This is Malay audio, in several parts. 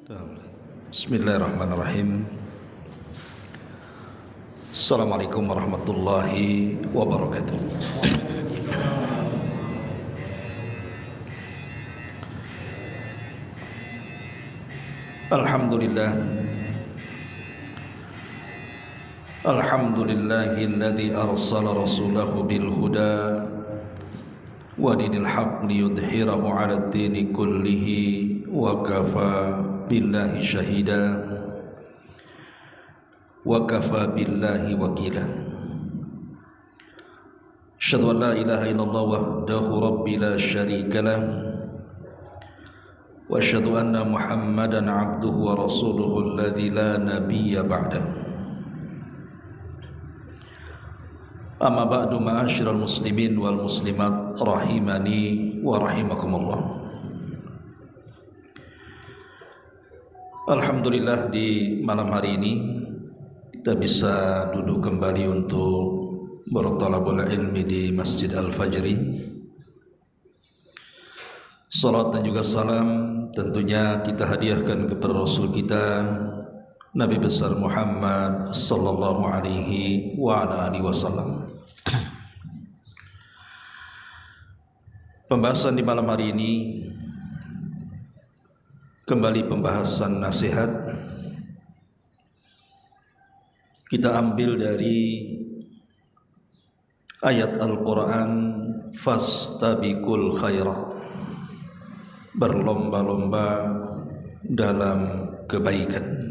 Bismillahirrahmanirrahim. Assalamualaikum warahmatullahi wabarakatuh. Alhamdulillah. Alhamdulillahilladzi arsala rasulahu bil huda wa dinil haqq liyudhhirahu 'alad dini kullihi wa kafa billahi syahida wa kafa billahi wakila. Asyhadu an la ilaha illallah wahdahu rabbi la syarika lah wa asyhadu anna Muhammadan 'abduhu wa rasuluhu alladzi la nabiyya ba'dah. Amma ba'du, ma'asyiral muslimin wal muslimat rahimani wa rahimakumullah. Alhamdulillah, di malam hari ini kita bisa duduk kembali untuk bertalabul ilmi di Masjid Al-Fajri. Salat dan juga salam tentunya kita hadiahkan kepada Rasul kita Nabi besar Muhammad sallallahu alaihi wa ala alihi wasallam. Pembahasan di malam hari ini kembali pembahasan nasihat. Kita ambil dari ayat Al-Quran, fastabiqul khairat, berlomba-lomba dalam kebaikan.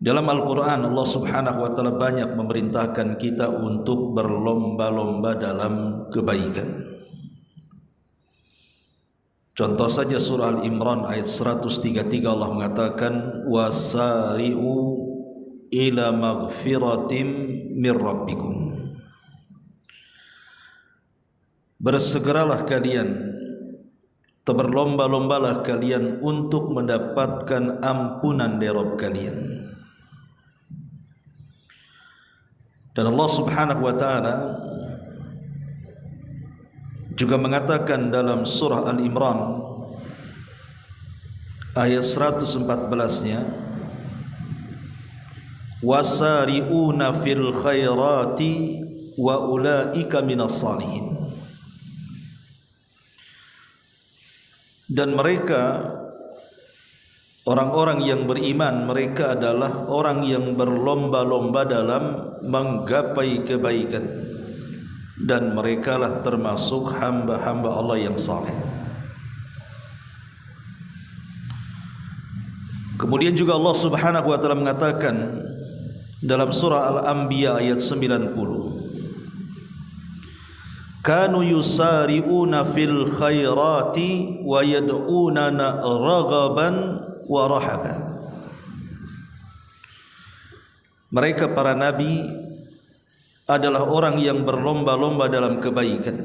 Dalam Al-Quran Allah subhanahu wa ta'ala banyak memerintahkan kita untuk berlomba-lomba dalam kebaikan. Contoh saja surah Al-Imran ayat 133, Allah mengatakan wasari'u ila maghfiratim mir rabbikum. Bersegeralah kalian atau berlomba-lombalah kalian untuk mendapatkan ampunan dari Rabb kalian. Dan Allah subhanahu wa ta'ala juga mengatakan dalam surah Al-Imran ayat 114-nya, wasari'una fil khairati wa ulaika minas salihin. Dan mereka, orang-orang yang beriman, mereka adalah orang yang berlomba-lomba dalam menggapai kebaikan, dan merekalah termasuk hamba-hamba Allah yang saleh. Kemudian juga Allah subhanahu wa ta'ala mengatakan dalam surah Al-Anbiya ayat 90, kanu yusari'una fil khairati wa yad'unana raghaban wa rahaban. Mereka para nabi adalah orang yang berlomba-lomba dalam kebaikan,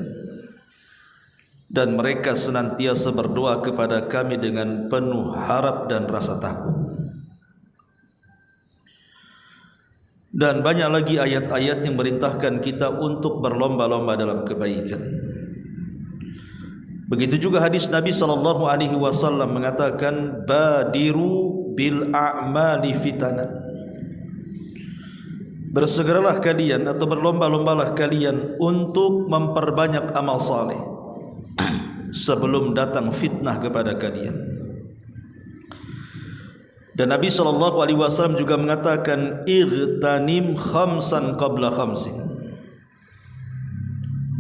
dan mereka senantiasa berdoa kepada kami dengan penuh harap dan rasa takut. Dan banyak lagi ayat-ayat yang merintahkan kita untuk berlomba-lomba dalam kebaikan. Begitu juga hadis Nabi sallallahu alaihi wasallam mengatakan badiru bil a'mali fitanan. Bersegeralah kalian atau berlomba-lombalah kalian untuk memperbanyak amal saleh sebelum datang fitnah kepada kalian. Dan Nabi SAW juga mengatakan ightanim khamsan qabla khamsin.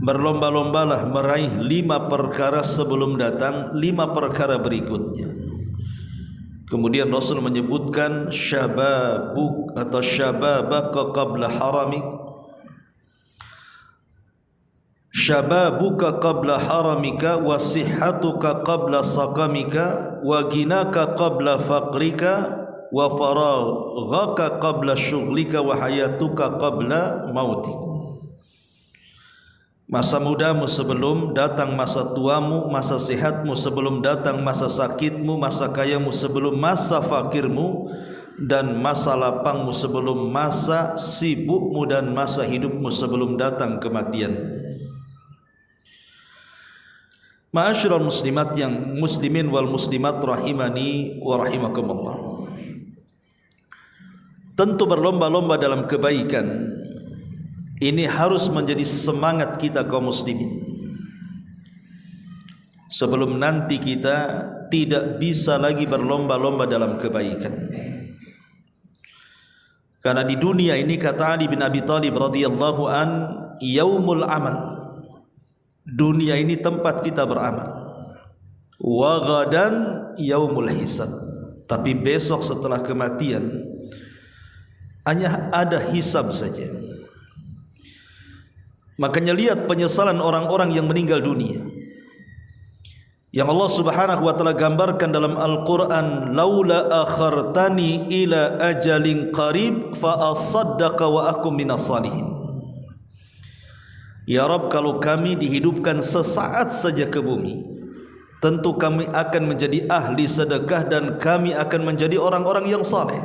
Berlomba-lombalah meraih 5 perkara sebelum datang 5 perkara berikutnya. Kemudian Rasul menyebutkan syababuk atau syababaka qabla haramik, syababuka qabla haramika wa sihhatuka qabla saqamika wa ginaka qabla faqrika wa faraghaka qabla syughlika wa hayatuka qabla mautik. Masa mudamu sebelum datang masa tuamu, masa sehatmu sebelum datang masa sakitmu, masa kayamu sebelum masa fakirmu, dan masa lapangmu sebelum masa sibukmu, dan masa hidupmu sebelum datang kematian. Ma'asyiral muslimat yang muslimin wal muslimat rahimani wa rahimakumullah. Tentu berlomba-lomba dalam kebaikan ini harus menjadi semangat kita kaum muslimin. Sebelum nanti kita tidak bisa lagi berlomba-lomba dalam kebaikan. Karena di dunia ini kata Ali bin Abi Thalib radhiyallahu an, yaumul amal. Dunia ini tempat kita beramal. Wa ghadan yaumul hisab. Tapi besok setelah kematian hanya ada hisab saja. Makanya lihat penyesalan orang-orang yang meninggal dunia, yang Allah Subhanahu wa taala gambarkan dalam Al-Qur'an, laula akhartani ila ajalin qarib fa asaddaqa wa akum minas salihin. Ya Rabb, kalau kami dihidupkan sesaat saja ke bumi, tentu kami akan menjadi ahli sedekah dan kami akan menjadi orang-orang yang saleh.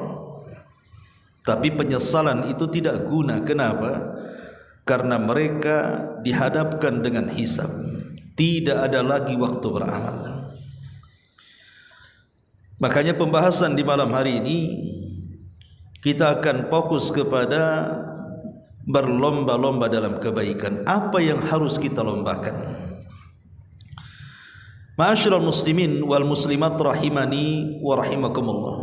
Tapi penyesalan itu tidak guna. Kenapa? Karena mereka dihadapkan dengan hisab. Tidak ada lagi waktu beramal. Makanya pembahasan di malam hari ini kita akan fokus kepada berlomba-lomba dalam kebaikan. Apa yang harus kita lombakan? Ma'asyiral muslimin wal muslimat rahimani wa rahimakumullah.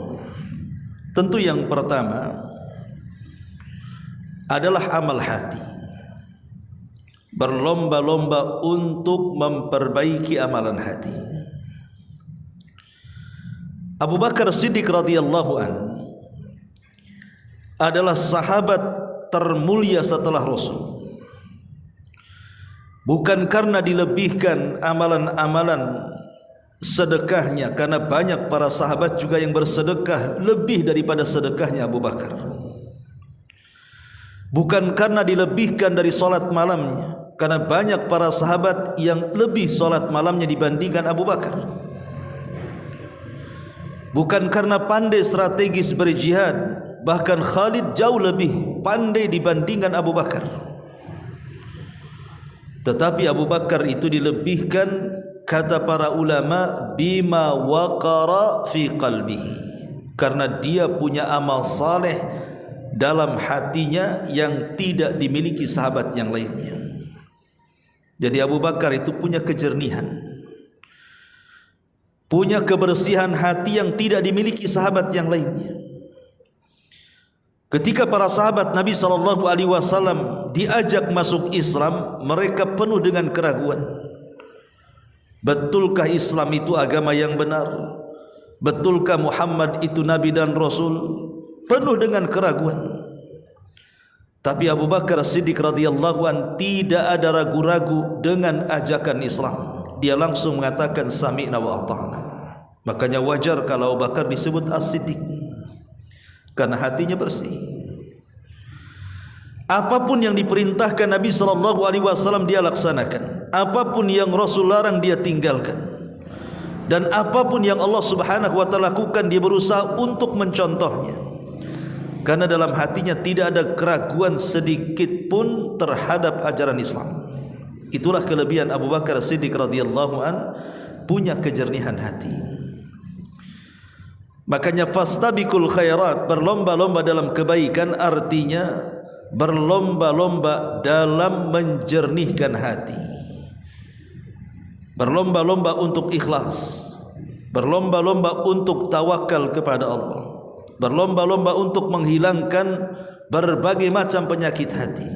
Tentu yang pertama adalah amal hati. Berlomba-lomba untuk memperbaiki amalan hati. Abu Bakar Siddiq radhiyallahu an adalah sahabat termulia setelah Rasul. Bukan karena dilebihkan amalan-amalan sedekahnya, karena banyak para sahabat juga yang bersedekah lebih daripada sedekahnya Abu Bakar. Bukan karena dilebihkan dari solat malamnya, karena banyak para sahabat yang lebih solat malamnya dibandingkan Abu Bakar. Bukan karena pandai strategis berjihad, bahkan Khalid jauh lebih pandai dibandingkan Abu Bakar. Tetapi Abu Bakar itu dilebihkan, kata para ulama, bima waqara fi qalbihi, karena dia punya amal saleh dalam hatinya yang tidak dimiliki sahabat yang lainnya. Jadi Abu Bakar itu punya kejernihan, punya kebersihan hati yang tidak dimiliki sahabat yang lainnya. Ketika para sahabat Nabi SAW diajak masuk Islam, mereka penuh dengan keraguan. Betulkah Islam itu agama yang benar? Betulkah Muhammad itu Nabi dan Rasul? Penuh dengan keraguan. Tapi Abu Bakar Siddiq radhiyallahu an tidak ada ragu-ragu dengan ajakan Islam. Dia langsung mengatakan sami'na wa ata'na. Makanya wajar kalau Abu Bakar disebut As-Siddiq, karena hatinya bersih. Apapun yang diperintahkan Nabi SAW dia laksanakan. Apapun yang Rasul larang dia tinggalkan. Dan apapun yang Allah Subhanahu wa taala lakukan dia berusaha untuk mencontohnya. Karena dalam hatinya tidak ada keraguan sedikit pun terhadap ajaran Islam. Itulah kelebihan Abu Bakar Siddiq radhiyallahu an, punya kejernihan hati. Makanya fastabiqul khairat, berlomba-lomba dalam kebaikan, artinya berlomba-lomba dalam menjernihkan hati. Berlomba-lomba untuk ikhlas, berlomba-lomba untuk tawakal kepada Allah, berlomba-lomba untuk menghilangkan berbagai macam penyakit hati.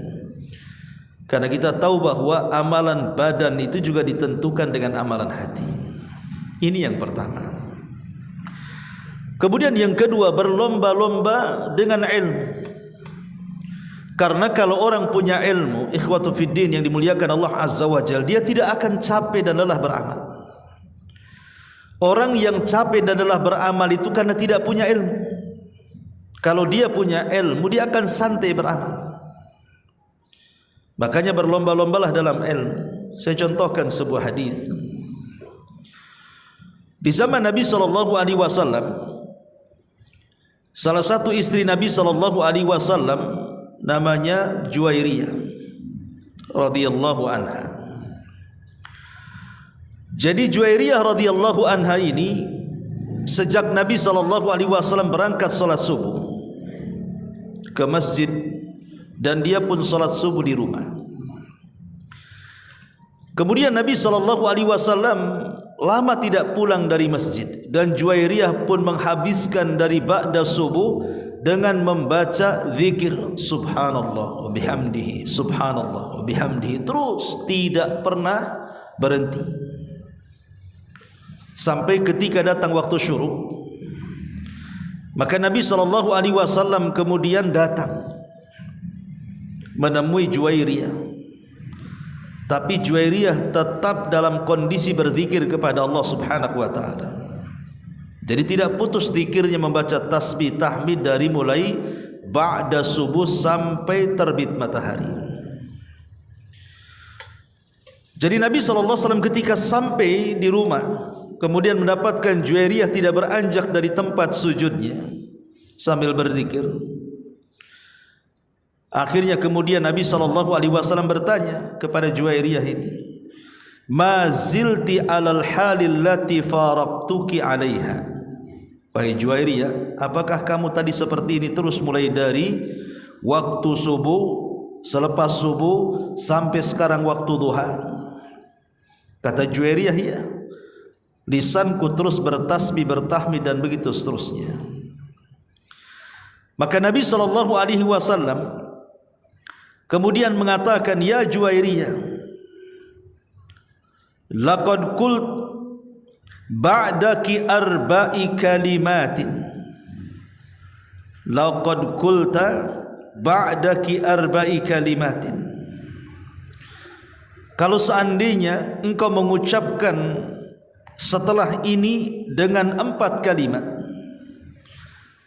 Karena kita tahu bahwa amalan badan itu juga ditentukan dengan amalan hati. Ini yang pertama. Kemudian yang kedua, berlomba-lomba dengan ilmu. Karena kalau orang punya ilmu, ikhwatu fiddin yang dimuliakan Allah Azza wa Jalla, dia tidak akan capek dan lelah beramal. Orang yang capek dan lelah beramal itu karena tidak punya ilmu. Kalau dia punya ilmu, dia akan santai beramal. Makanya berlomba-lombalah dalam ilmu. Saya contohkan sebuah hadis. Di zaman Nabi SAW, salah satu istri Nabi SAW namanya Juwairiyah radhiyallahu anha. Jadi Juwairiyah radhiyallahu anha ini sejak Nabi SAW berangkat salat subuh ke masjid dan dia pun salat subuh di rumah. Kemudian Nabi SAW lama tidak pulang dari masjid dan Juwairiyah pun menghabiskan dari ba'da subuh dengan membaca zikir subhanallah wa bihamdihi, subhanallah wa bihamdihi, terus tidak pernah berhenti sampai ketika datang waktu syuruk. Maka Nabi SAW kemudian datang menemui Juwairiyah, tapi Juwairiyah tetap dalam kondisi berzikir kepada Allah Subhanahu wa taala. Jadi tidak putus zikirnya, membaca tasbih tahmid dari mulai ba'da subuh sampai terbit matahari. Jadi Nabi SAW ketika sampai di rumah kemudian mendapatkan Juwairiyah tidak beranjak dari tempat sujudnya sambil berzikir. Akhirnya kemudian Nabi SAW bertanya kepada Juwairiyah ini, ma zilti alal halil lati faraqtuki alaiha. Wahai Juwairiyah, apakah kamu tadi seperti ini terus mulai dari waktu subuh, selepas subuh sampai sekarang waktu duha? Kata Juwairiyah, ya, lisanku terus bertasbih, bertahmid dan begitu seterusnya. Maka Nabi SAW kemudian mengatakan, ya Juwairiyah, laqad qult ba'daki arba'i kalimatin, laqad qulta ba'daki arba'i kalimatin. Kalau seandainya engkau mengucapkan setelah ini dengan 4 kalimat,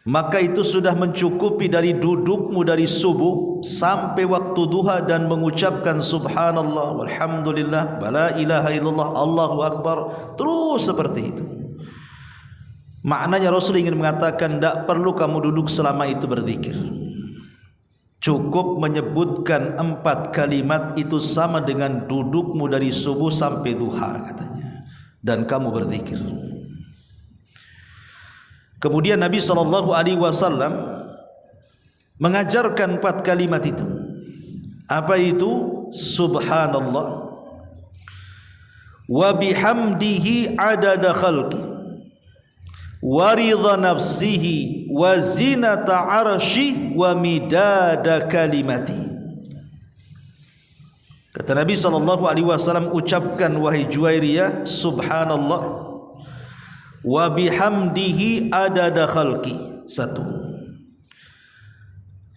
maka itu sudah mencukupi dari dudukmu dari subuh sampai waktu duha dan mengucapkan subhanallah walhamdulillah wala ilaha illallah Allahu akbar, terus seperti itu. Maknanya Rasul ingin mengatakan tidak perlu kamu duduk selama itu berzikir, cukup menyebutkan 4 kalimat itu sama dengan dudukmu dari subuh sampai duha katanya, dan kamu berzikir. Kemudian Nabi SAW mengajarkan 4 kalimat itu. Apa itu? Subhanallah wa bihamdihi adada khalqi wa ridha nafsihi wa zinata arshi wa midada kalimati. Kata Nabi SAW, ucapkan wahai Juwairiyah, subhanallah wa bihamdihi adada khalqi, 1,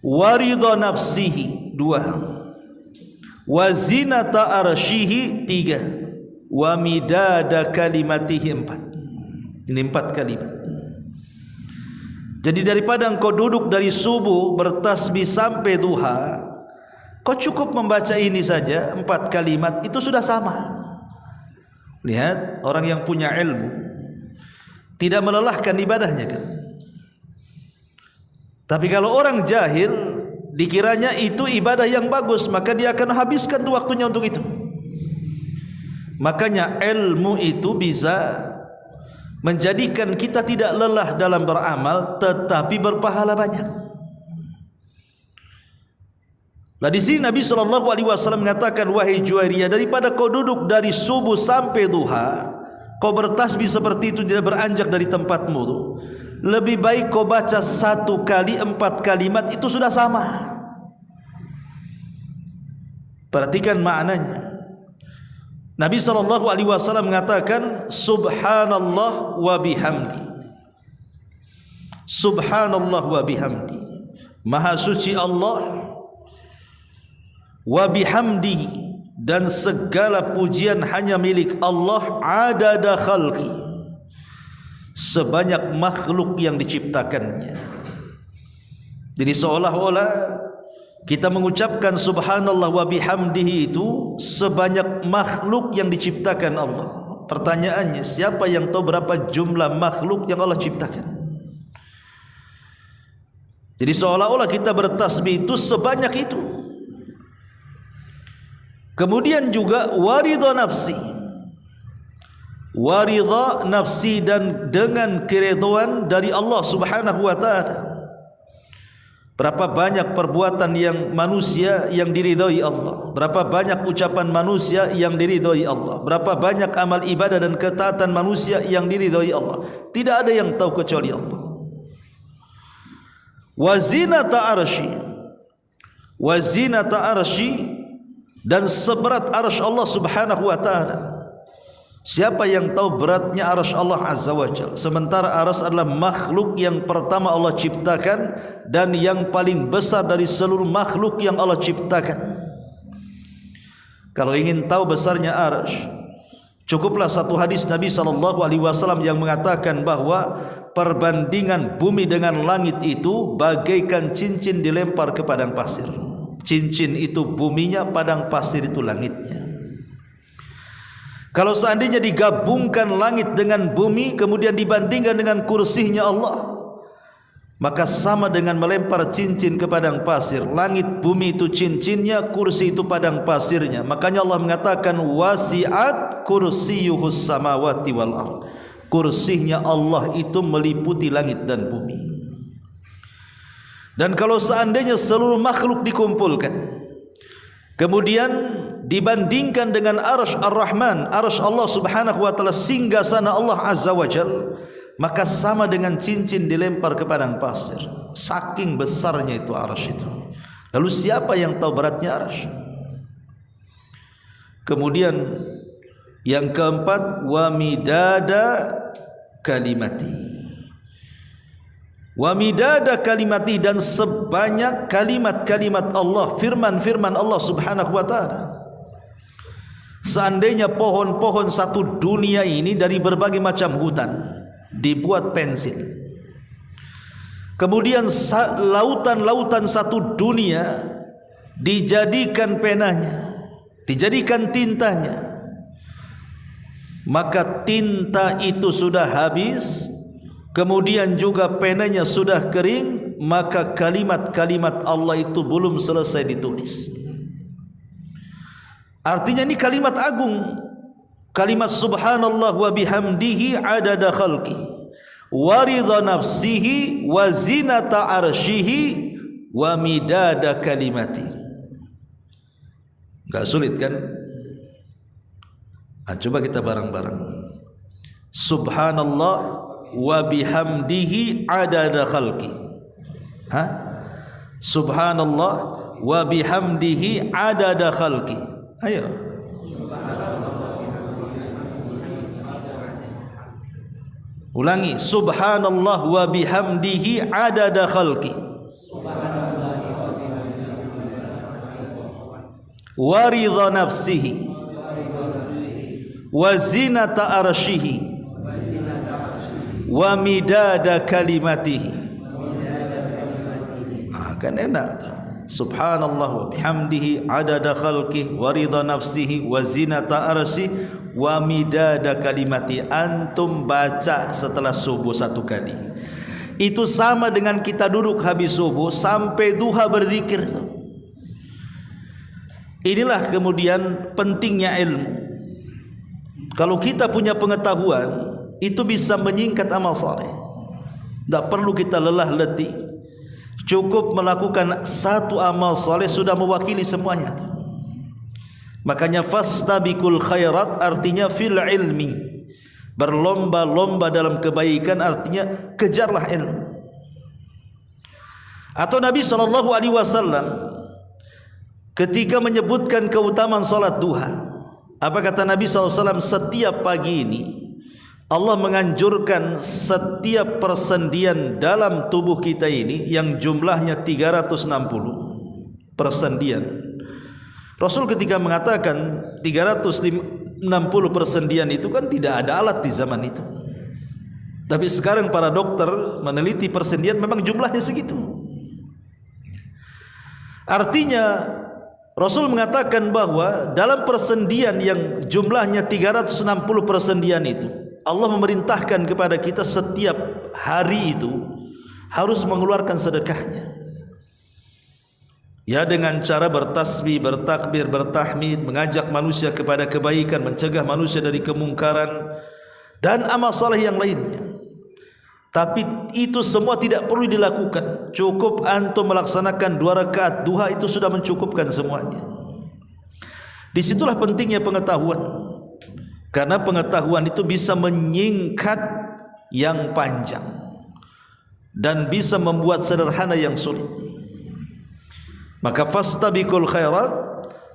wa ridha nafsihi, 2, wa zinata arshihi, 3, wa midada kalimatihi, 4. Ini 4 kalimat. Jadi daripada engkau duduk dari subuh bertasbih sampai duha, kau cukup membaca ini saja 4 kalimat, itu sudah sama. Lihat orang yang punya ilmu, tidak melelahkan ibadahnya kan. Tapi kalau orang jahil, dikiranya itu ibadah yang bagus, maka dia akan habiskan tuh waktunya untuk itu. Makanya ilmu itu bisa menjadikan kita tidak lelah dalam beramal, tetapi berpahala banyak. Nah di sini Nabi SAW mengatakan, wahai Juwairiyah, daripada kau duduk dari subuh sampai duha, kau bertasbih seperti itu tidak beranjak dari tempatmu tuh, lebih baik kau baca 1 kali 4 kalimat, itu sudah sama. Perhatikan maknanya. Nabi SAW mengatakan subhanallah wa bihamdi, subhanallah wa bihamdi, maha suci Allah, wa bihamdihi, dan segala pujian hanya milik Allah, adada khalqi, sebanyak makhluk yang diciptakannya. Jadi seolah-olah kita mengucapkan subhanallah wa bihamdihi itu sebanyak makhluk yang diciptakan Allah. Pertanyaannya, siapa yang tahu berapa jumlah makhluk yang Allah ciptakan? Jadi seolah-olah kita bertasbih itu sebanyak itu. Kemudian juga waridha nafsi, wa ridha nafsi, dan dengan keridhaan dari Allah Subhanahu wa taala. Berapa banyak perbuatan yang manusia yang diridhai Allah, berapa banyak ucapan manusia yang diridhai Allah, berapa banyak amal ibadah dan ketaatan manusia yang diridhai Allah. Tidak ada yang tahu kecuali Allah. Wa zinata arsy, wa zinata arsy, dan seberat arsy Allah Subhanahu wa taala. Siapa yang tahu beratnya arsy Allah Azza wa Jalla? Sementara arsy adalah makhluk yang pertama Allah ciptakan dan yang paling besar dari seluruh makhluk yang Allah ciptakan. Kalau ingin tahu besarnya arsy, cukuplah satu hadis Nabi SAW yang mengatakan bahwa perbandingan bumi dengan langit itu bagaikan cincin dilempar ke padang pasir. Cincin itu buminya, padang pasir itu langitnya. Kalau seandainya digabungkan langit dengan bumi kemudian dibandingkan dengan kursinya Allah, maka sama dengan melempar cincin ke padang pasir. Langit bumi itu cincinnya, kursi itu padang pasirnya. Makanya Allah mengatakan wasi'at kursiyuhus samawati wal ardh. Kursinya Allah itu meliputi langit dan bumi. Dan kalau seandainya seluruh makhluk dikumpulkan kemudian dibandingkan dengan arsy Ar-Rahman, arsy Allah Subhanahu wa taala, singgasana Allah Azza wa Jalla, maka sama dengan cincin dilempar ke padang pasir. Saking besarnya itu arsy itu. Lalu siapa yang tahu beratnya arsy? Kemudian yang keempat, wa midada kalimati. Wa midada kalimati, dan sebanyak kalimat-kalimat Allah, firman-firman Allah Subhanahu wa taala. Seandainya pohon-pohon satu dunia ini dari berbagai macam hutan dibuat pensil, kemudian lautan-lautan satu dunia dijadikan penanya, dijadikan tintanya, maka tinta itu sudah habis, kemudian juga penanya sudah kering, maka kalimat-kalimat Allah itu belum selesai ditulis. Artinya ini kalimat agung, kalimat subhanallah wa bihamdihi adada khalqi wa ridha nafsihi wa zinata arsyihi wa midada kalimati. Enggak sulit kan? Coba kita bareng-bareng. Subhanallah wa bihamdihi adada khalqi. Subhanallah wa bihamdihi adada khalqi. Ayo. Ulangi. Subhanallah wa bihamdihi adada khalqi wa ridha nafsihi wa zinata arsyihi wa midada kalimatihi. Kan enak tuh. Subhanallah wa bihamdihi adada khalqih wa ridha nafsihi wa zinata arsyihi wa midada kalimati. Antum baca setelah subuh satu kali, itu sama dengan kita duduk habis subuh sampai duha berzikir. Inilah kemudian pentingnya ilmu. Kalau kita punya pengetahuan, itu bisa menyingkat amal saleh. Tidak perlu kita lelah letih, cukup melakukan satu amal saleh sudah mewakili semuanya. Makanya fastabiqul khairat artinya fil ilmi, berlomba-lomba dalam kebaikan, artinya kejarlah ilmu. Atau Nabi SAW ketika menyebutkan keutamaan salat duha, apa kata Nabi SAW? Setiap pagi ini Allah menganjurkan setiap persendian dalam tubuh kita ini yang jumlahnya 360 persendian. Rasul ketika mengatakan 360 persendian itu kan tidak ada alat di zaman itu. Tapi sekarang para dokter meneliti persendian, memang jumlahnya segitu. Artinya Rasul mengatakan bahwa dalam persendian yang jumlahnya 360 persendian itu, Allah memerintahkan kepada kita setiap hari itu harus mengeluarkan sedekahnya. Ya, dengan cara bertasbih, bertakbir, bertahmid, mengajak manusia kepada kebaikan, mencegah manusia dari kemungkaran, dan amal saleh yang lainnya. Tapi itu semua tidak perlu dilakukan. Cukup antum melaksanakan 2 rakaat duha, itu sudah mencukupkan semuanya. Disitulah pentingnya pengetahuan, karena pengetahuan itu bisa menyingkat yang panjang dan bisa membuat sederhana yang sulit. Maka fastabiqul khairat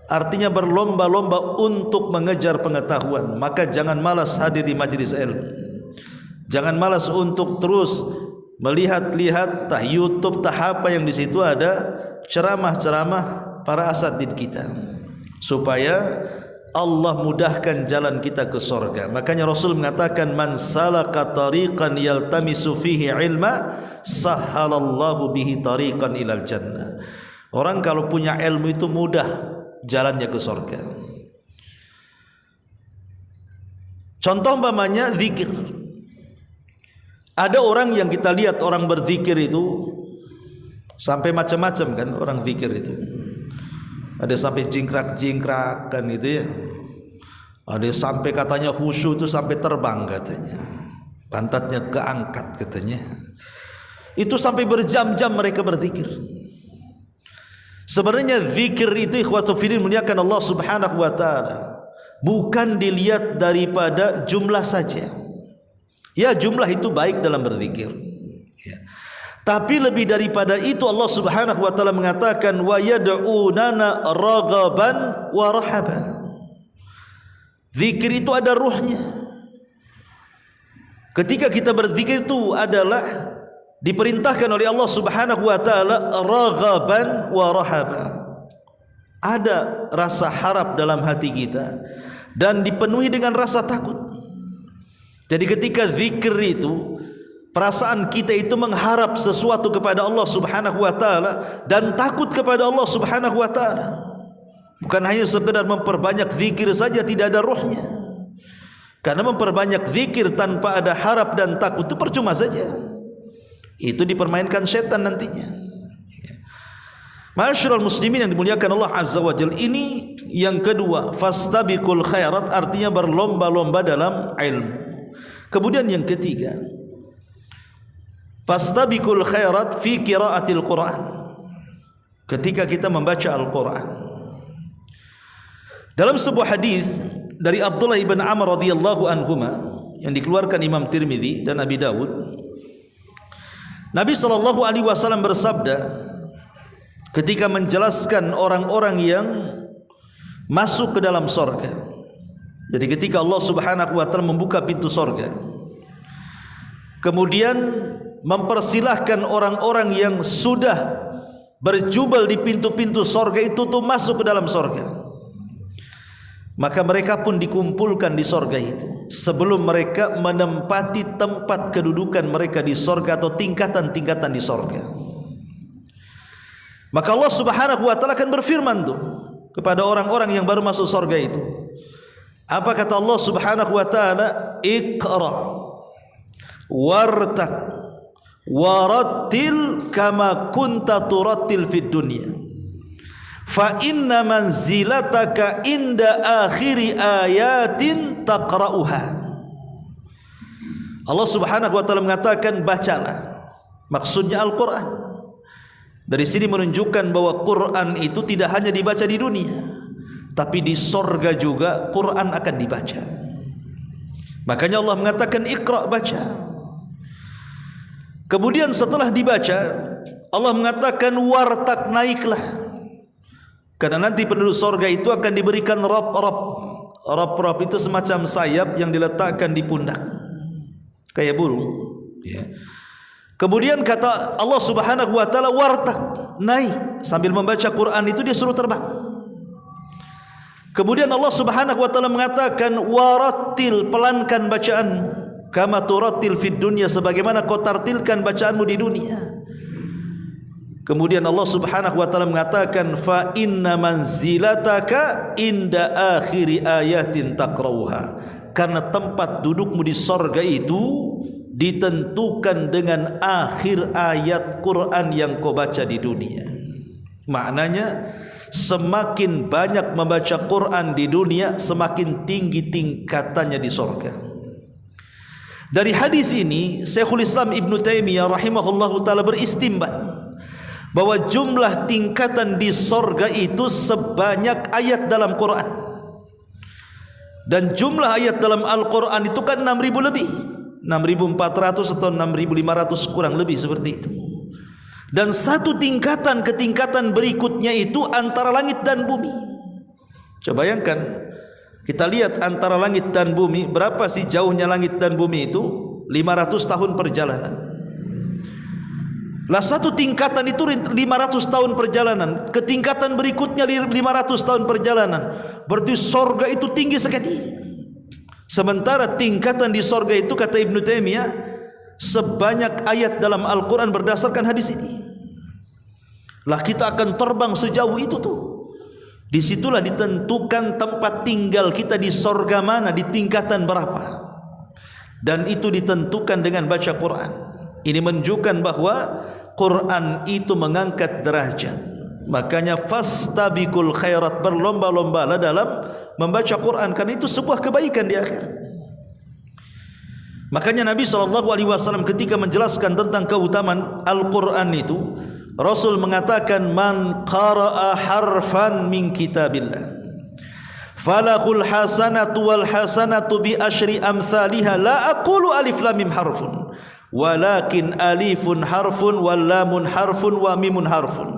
artinya berlomba-lomba untuk mengejar pengetahuan. Maka jangan malas hadir di majelis ilmu, jangan malas untuk terus melihat-lihat tah YouTube, tah apa yang di situ ada ceramah-ceramah para asatidz kita, supaya Allah mudahkan jalan kita ke surga. Makanya Rasul mengatakan, man salaka tariqan yaltamisu fihi ilma sahhalallahu bihi tariqan ilal jannah. Orang kalau punya ilmu itu mudah jalannya ke surga. Contoh umpamanya zikir. Ada orang yang kita lihat orang berzikir itu sampai macam-macam kan, orang zikir itu. Ada sampai jingkrak-jingkrak kan itu ya. Ada sampai katanya khusyuk itu sampai terbang katanya. Pantatnya keangkat katanya. Itu sampai berjam-jam mereka berzikir. Sebenarnya zikir itu ikhwatu fillah muliakan Allah Subhanahu wa taala, bukan dilihat daripada jumlah saja. Ya, jumlah itu baik dalam berzikir. Ya. Tapi lebih daripada itu Allah Subhanahu wa taala mengatakan wa yad'unana raghaban wa rahaban. Zikir itu ada ruhnya. Ketika kita berzikir itu adalah diperintahkan oleh Allah Subhanahu wa taala raghaban wa rahaban. Ada rasa harap dalam hati kita dan dipenuhi dengan rasa takut. Jadi ketika zikir itu perasaan kita itu mengharap sesuatu kepada Allah Subhanahu wa taala dan takut kepada Allah Subhanahu wa taala. Bukan hanya sekedar memperbanyak zikir saja, tidak ada ruhnya. Karena memperbanyak zikir tanpa ada harap dan takut itu percuma saja. Itu dipermainkan setan nantinya. Ma'asyiral muslimin yang dimuliakan Allah Azza wa Jalla, ini yang kedua, fastabiqul khairat artinya berlomba-lomba dalam ilmu. Kemudian yang ketiga, fastabiqul khairat fi qiraatil Quran. Ketika kita membaca Al-Quran. Dalam sebuah hadis dari Abdullah ibn Amr radhiyallahu anhuma yang dikeluarkan Imam Tirmidzi dan Abi Dawud, Nabi SAW bersabda ketika menjelaskan orang-orang yang masuk ke dalam sorga. Jadi ketika Allah Subhanahu wa taala membuka pintu sorga, kemudian mempersilahkan orang-orang yang sudah berjubel di pintu-pintu sorga itu tuh masuk ke dalam sorga. Maka mereka pun dikumpulkan di sorga itu sebelum mereka menempati tempat kedudukan mereka di sorga atau tingkatan-tingkatan di sorga. Maka Allah Subhanahu wa taala akan berfirman tuh kepada orang-orang yang baru masuk sorga itu. Apa kata Allah Subhanahu wa taala? Iqra wartaq warattil kama kunta turattil fid dunya. Fa inna manzilataka inda akhiri ayatin taqra'uha. Allah Subhanahu wa taala mengatakan bacalah. Maksudnya Al-Qur'an. Dari sini menunjukkan bahwa Quran itu tidak hanya dibaca di dunia, tapi di sorga juga Quran akan dibaca. Makanya Allah mengatakan Iqra, baca. Kemudian setelah dibaca Allah mengatakan wartaq, naiklah. Karena nanti penduduk sorga itu akan diberikan rob-rob. Rob-rob itu semacam sayap yang diletakkan di pundak kayak burung ya. Kemudian kata Allah Subhanahu wa taala wartaq, naik. Sambil membaca Quran itu dia suruh terbang. Kemudian Allah Subhanahu wa taala mengatakan warattil, pelankan bacaanmu kama turattil fid dunya, sebagaimana kau tartilkan bacaanmu di dunia. Kemudian Allah Subhanahu wa taala mengatakan fa inna manzilataka inda akhiri ayatin taqrauha, karena tempat dudukmu di sorga itu ditentukan dengan akhir ayat Quran yang kau baca di dunia. Maknanya semakin banyak membaca Quran di dunia, semakin tinggi tingkatannya di sorga. Dari hadis ini Syekhul Islam Ibnu Taimiyah rahimahullahu taala beristimbat bahwa jumlah tingkatan di sorga itu sebanyak ayat dalam Quran, dan jumlah ayat dalam Al-Quran itu kan 6.000 lebih, 6.400 atau 6.500 kurang lebih seperti itu. Dan satu tingkatan ke tingkatan berikutnya itu antara langit dan bumi. Coba bayangkan, kita lihat antara langit dan bumi, berapa sih jauhnya langit dan bumi itu? 500 tahun perjalanan. Lah satu tingkatan itu 500 tahun perjalanan, ke tingkatan berikutnya 500 tahun perjalanan. Berarti sorga itu tinggi sekali. Sementara tingkatan di sorga itu, kata Ibnu Taimiyah, sebanyak ayat dalam Al-Quran berdasarkan hadis ini. Lah kita akan terbang sejauh itu tuh. Disitulah ditentukan tempat tinggal kita di sorga mana, di tingkatan berapa. Dan itu ditentukan dengan baca Quran. Ini menunjukkan bahwa Quran itu mengangkat derajat. Makanya fastabiqul khairat, berlomba-lombalah dalam membaca Quran, karena itu sebuah kebaikan di akhirat. Makanya Nabi SAW ketika menjelaskan tentang keutamaan Al-Quran itu, Rasul mengatakan, man qara'a harfan min kitabillah falahul hasanatu wal hasanatu bi asyri amsalihha, la aqulu alif lam mim harfun walakin alifun harfun wal lamun harfun wa mimun harfun.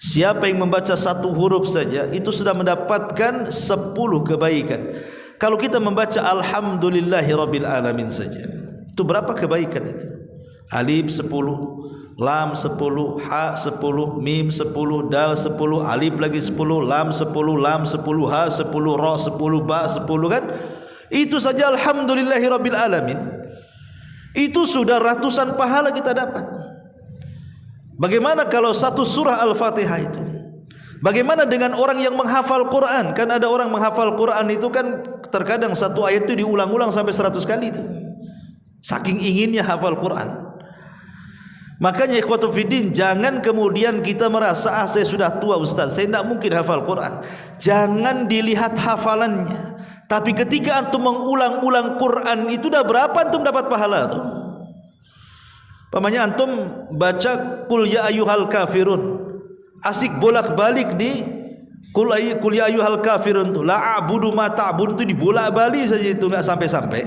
Siapa yang membaca satu huruf saja itu sudah mendapatkan 10 kebaikan. Kalau kita membaca alhamdulillahi rabbil alamin saja, itu berapa kebaikan itu? Alif 10, lam 10, ha 10, mim 10, dal 10, alif lagi 10, lam 10, lam 10, ha 10, ra 10, ba 10, kan? Itu saja alhamdulillahi rabbil alamin. Itu sudah ratusan pahala kita dapat. Bagaimana kalau satu surah Al-Fatihah itu? Bagaimana dengan orang yang menghafal Quran? Kan ada orang menghafal Quran itu kan terkadang satu ayat itu diulang-ulang sampai 100 kali itu. Saking inginnya hafal Quran. Makanya ikhwatu fiddin, jangan kemudian kita merasa, saya sudah tua Ustaz, saya tidak mungkin hafal Quran. Jangan dilihat hafalannya, tapi ketika antum mengulang-ulang Quran itu dah berapa antum dapat pahala tuh? Pamannya antum baca Qul ya ayyuhal kafirun, asik bolak-balik di Qul ya ayyuhal kafirun tuh, la a'budu ma ta'budun, itu dibolak-balik saja, itu enggak sampai-sampai.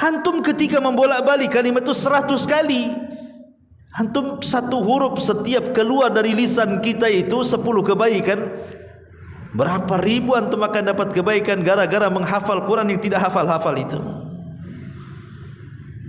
Antum ketika membolak-balik kalimat itu 100 kali, antum satu huruf setiap keluar dari lisan kita itu 10 kebaikan. Berapa ribu antum akan dapat kebaikan gara-gara menghafal Quran yang tidak hafal-hafal itu.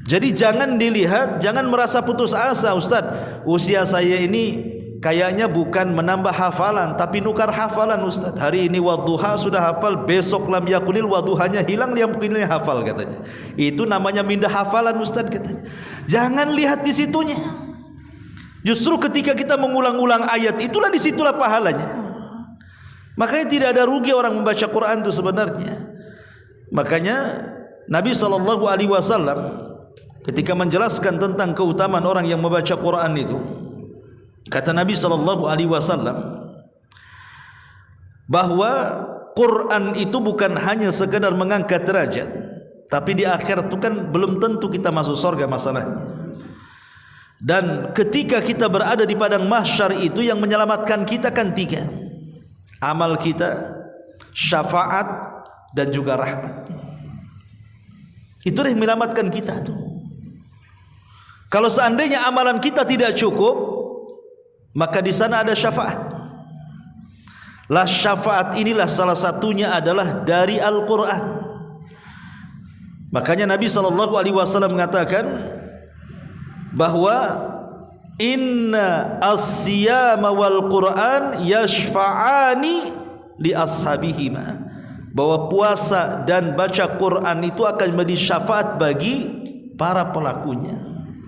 Jadi jangan dilihat, jangan merasa putus asa, Ustaz, usia saya ini kayaknya bukan menambah hafalan tapi nukar hafalan Ustaz. Hari ini wadduha sudah hafal, besok lam yakunil wadduhanya hilang, lam yakunilnya hafal katanya. Itu namanya mindah hafalan Ustaz katanya. Jangan lihat di situnya. Justru ketika kita mengulang-ulang ayat, itulah disitulah pahalanya. Makanya tidak ada rugi orang membaca Quran itu sebenarnya. Makanya Nabi SAW ketika menjelaskan tentang keutamaan orang yang membaca Quran itu, kata Nabi SAW bahwa Quran itu bukan hanya sekadar mengangkat derajat, tapi di akhirat itu kan belum tentu kita masuk surga masalahnya. Dan ketika kita berada di padang mahsyar itu, yang menyelamatkan kita kan 3: amal kita, syafaat, dan juga rahmat. Itu yang menyelamatkan kita tuh. Kalau seandainya amalan kita tidak cukup, maka di sana ada syafaat. Lah syafaat inilah salah satunya adalah dari Al-Quran. Makanya Nabi SAW mengatakan bahwa inna as-siyama wal Quran yashfa'ani li ashabihima, bahwa puasa dan baca Quran itu akan menjadi syafaat bagi para pelakunya,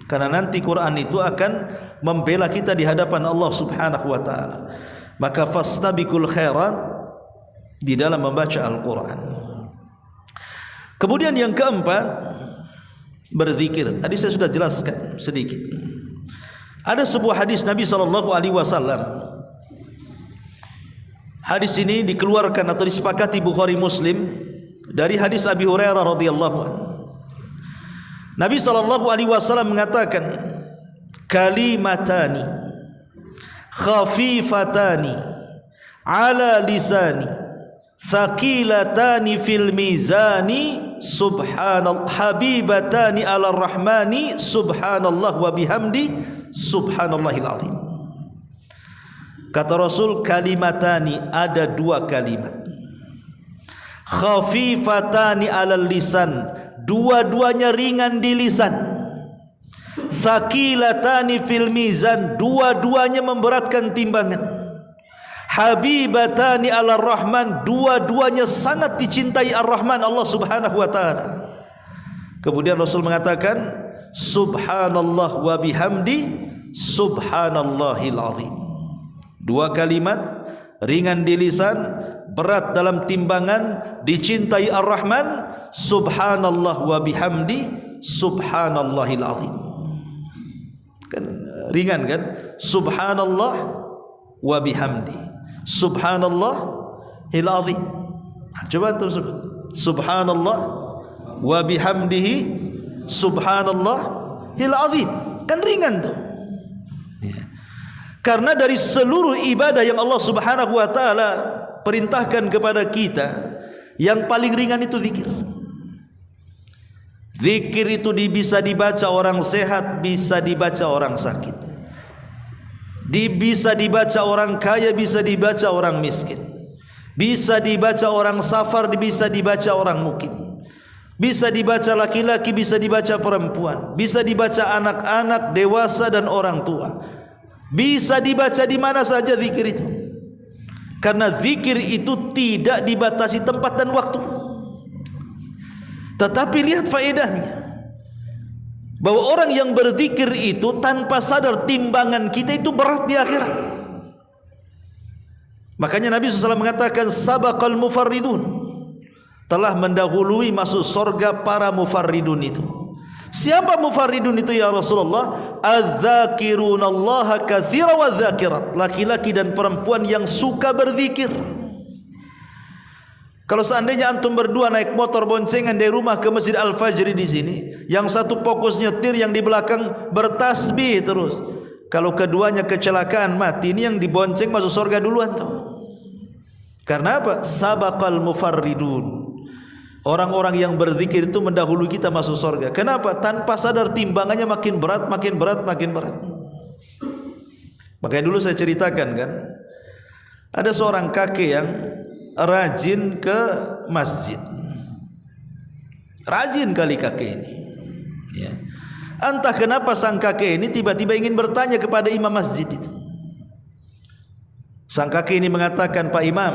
karena nanti Quran itu akan membela kita di hadapan Allah Subhanahu wa taala. Maka fastabiqul khairat di dalam membaca Al-Quran. Kemudian yang keempat, berzikir. Tadi saya sudah jelaskan sedikit. Ada sebuah hadis Nabi SAW. Hadis ini dikeluarkan atau disepakati Bukhari Muslim dari hadis Abi Hurairah radhiyallahu anhu. Nabi SAW mengatakan, kalimatani khafifatani ala lisani thaqilatani fil mizani subhanallah habibatani ala rahmani subhanallah wa bihamdi subhanallahil azim. Kata Rasul, kalimatani, ada dua kalimat, khafifatani alal lisan, dua-duanya ringan di lisan, thaqilatani fil mizan, dua-duanya memberatkan timbangan, habibatani ala rahman, dua-duanya sangat dicintai ar-Rahman, Allah subhanahu wa ta'ala. Kemudian Rasul mengatakan, subhanallah wa bihamdi subhanallahil azim. Dua kalimat, ringan di lisan, berat dalam timbangan, dicintai ar-Rahman, subhanallah wa bihamdi subhanallahil azim. Kan ringan kan? Subhanallah wa bihamdi subhanallahil azim. Coba tuh sebut, subhanallah wa bihamdihi subhanallahil azim. Kan ringan tuh. Karena dari seluruh ibadah yang Allah subhanahu wa ta'ala perintahkan kepada kita, yang paling ringan itu zikir. Zikir itu bisa dibaca orang sehat, bisa dibaca orang sakit, bisa dibaca orang kaya, bisa dibaca orang miskin, bisa dibaca orang safar, bisa dibaca orang mukim, bisa dibaca laki-laki, bisa dibaca perempuan, bisa dibaca anak-anak, dewasa dan orang tua. Bisa dibaca di mana saja zikir itu. Karena zikir itu tidak dibatasi tempat dan waktu. Tetapi lihat faedahnya, bahwa orang yang berzikir itu tanpa sadar timbangan kita itu berat di akhirat. Makanya Nabi SAW mengatakan, sabaqal mufarridun, telah mendahului masuk surga para mufarridun itu. Siapa mufarridun itu ya Rasulullah? Az-zakirunallaha katsira wa dzakirat, laki-laki dan perempuan yang suka berzikir. Kalau seandainya antum berdua naik motor boncengan dari rumah ke Masjid Al-Fajri di sini, yang satu fokus nyetir, yang di belakang bertasbih terus, kalau keduanya kecelakaan mati, ini yang dibonceng masuk surga duluan tuh. Karena apa? Sabaqal mufarridun. Orang-orang yang berzikir itu mendahului kita masuk surga. Kenapa? Tanpa sadar timbangannya makin berat, makin berat, makin berat. Makanya dulu saya ceritakan kan, ada seorang kakek yang rajin ke masjid. Rajin kali kakek ini ya. Entah kenapa sang kakek ini tiba-tiba ingin bertanya kepada imam masjid itu. Sang kakek ini mengatakan, Pak Imam,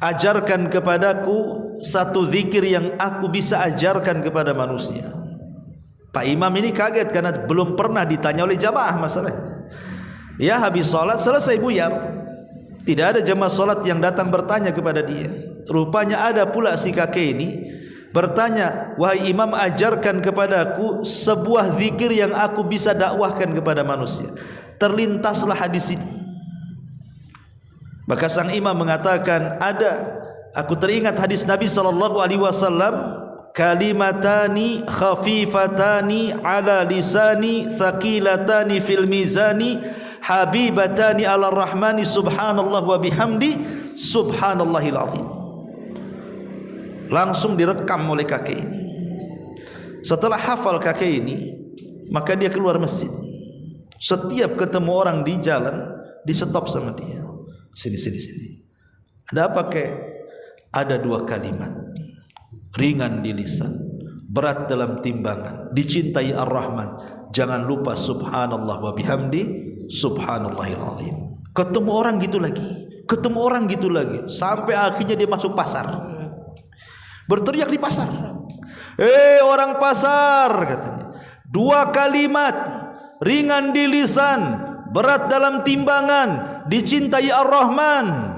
ajarkan kepadaku satu zikir yang aku bisa ajarkan kepada manusia. Pak Imam ini kaget karena belum pernah ditanya oleh jamaah masalahnya. Ya, habis sholat selesai buyar, tidak ada jamaah sholat yang datang bertanya kepada dia. Rupanya ada pula si kakek ini bertanya, wahai imam, ajarkan kepadaku sebuah zikir yang aku bisa dakwahkan kepada manusia. Terlintaslah hadis ini. Maka sang imam mengatakan, ada, aku teringat hadis Nabi SAW, kalimatani khafifatani ala lisani thaqilatani fil mizani habibatani ala rahmani subhanallah wa bihamdi subhanallahil azim. Langsung direkam oleh kakek ini. Setelah hafal kakek ini, maka dia keluar masjid. Setiap ketemu orang di jalan, di stop sama dia. Sini. Ada apa kek? Ada dua kalimat, ringan di lisan, berat dalam timbangan, dicintai ar-Rahman. Jangan lupa subhanallah wa bihamdi subhanallahil azim. Ketemu orang gitu lagi, sampai akhirnya dia masuk pasar, berteriak di pasar, orang pasar, katanya, dua kalimat, ringan di lisan, berat dalam timbangan, dicintai ar-Rahman.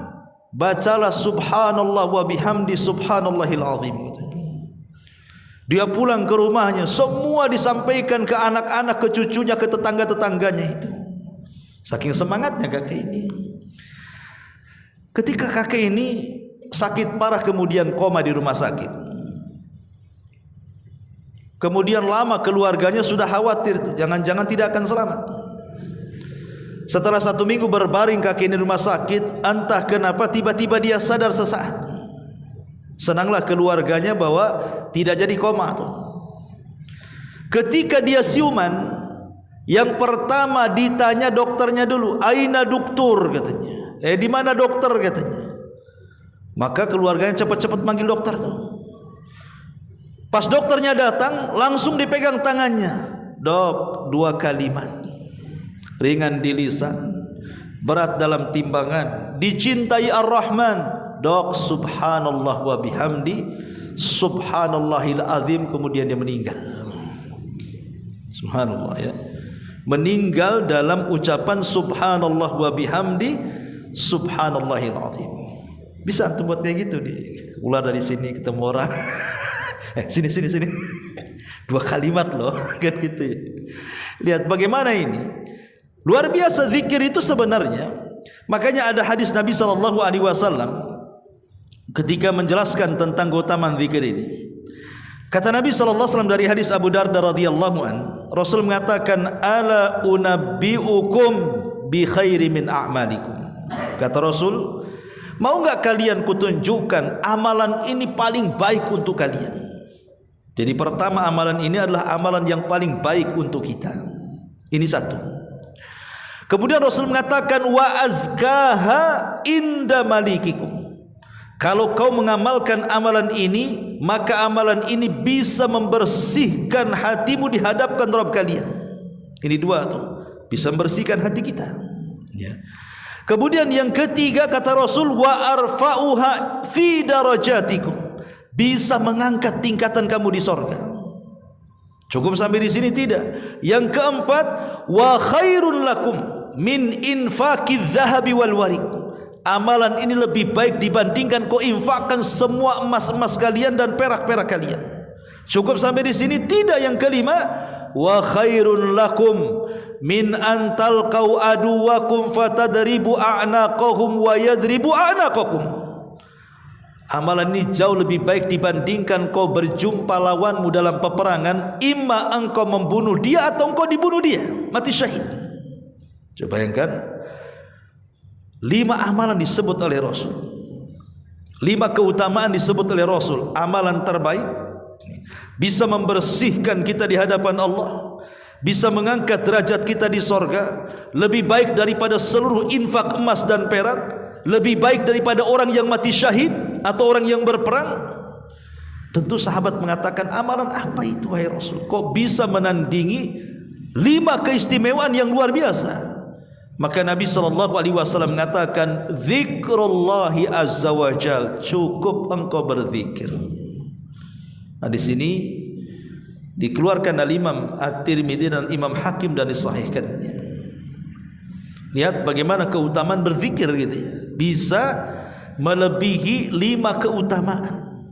Bacalah subhanallah wa bihamdi subhanallahil azim. Dia pulang ke rumahnya, semua disampaikan ke anak-anak, ke cucunya, ke tetangga-tetangganya itu. Saking semangatnya kakek ini. Ketika kakek ini sakit parah, kemudian koma di rumah sakit, Kemudian lama keluarganya sudah khawatir, jangan-jangan tidak akan selamat. Setelah 1 minggu berbaring kaki di rumah sakit, entah kenapa tiba-tiba dia sadar sesaat. Senanglah keluarganya bahwa tidak jadi koma tuh. Ketika dia siuman, yang pertama ditanya dokternya dulu, "Aina dokter?" katanya. Di mana dokter katanya. Maka keluarganya cepat-cepat manggil dokter tuh. Pas dokternya datang, langsung dipegang tangannya. "Dok, 2 kalimat. Ringan di lisan, berat dalam timbangan. Dicintai Ar-Rahman." "Dok, subhanallah wa bihamdi, subhanallahil azim." Kemudian dia meninggal. Subhanallah ya. Meninggal dalam ucapan subhanallah wa bihamdi, subhanallahil azim. Bisa antum buat kayak gitu, ular dari sini ketemu orang. Sini 2 kalimat loh, kan gitu ya. Lihat bagaimana ini luar biasa zikir itu sebenarnya. Makanya ada hadis Nabi SAW ketika menjelaskan tentang keutamaan zikir ini. Kata Nabi SAW dari hadis Abu Darda radhiyallahu an, Rasul mengatakan, "Ala unabbiukum bi khairi min a'malikum." Kata Rasul, mau enggak kalian kutunjukkan amalan ini paling baik untuk kalian? Jadi pertama, amalan ini adalah amalan yang paling baik untuk kita. Ini satu. Kemudian Rasul mengatakan, "Wa azkaha inda malikikum." Kalau kau mengamalkan amalan ini, maka amalan ini bisa membersihkan hatimu di hadapan Rabb kalian. Ini 2 tuh, bisa membersihkan hati kita ya. Kemudian yang ketiga kata Rasul, "Wa arfa'uha fi darajatikum." Bisa mengangkat tingkatan kamu di sorga. Cukup sampai di sini? Tidak. Yang keempat, "Wa khairun lakum min infaqiz zahabi wal warik." Amalan ini lebih baik dibandingkan kau infakkan semua emas-emas kalian dan perak-perak kalian. Cukup sampai di sini? Tidak. Yang kelima, "Wa khairun lakum min antal kau aduwakum fatadribu a'naqahum wa yadribu a'naqakum." Amalan ini jauh lebih baik dibandingkan kau berjumpa lawanmu dalam peperangan, imma engkau membunuh dia atau engkau dibunuh dia, mati syahid. Coba bayangkan, 5 amalan disebut oleh Rasul, 5 keutamaan disebut oleh Rasul. Amalan terbaik, bisa membersihkan kita di hadapan Allah, bisa mengangkat derajat kita di sorga, lebih baik daripada seluruh infak emas dan perak, lebih baik daripada orang yang mati syahid atau orang yang berperang. Tentu sahabat mengatakan, amalan apa itu wahai Rasul? Kok bisa menandingi 5 keistimewaan yang luar biasa? Maka Nabi SAW mengatakan, "Zikrullahi azza wa jal." Cukup engkau berzikir. Nah, di sini dikeluarkan oleh Imam At-Tirmidzi dan Imam Hakim dan disahihkannya. Lihat bagaimana keutamaan berzikir gitu ya. Bisa melebihi 5 keutamaan.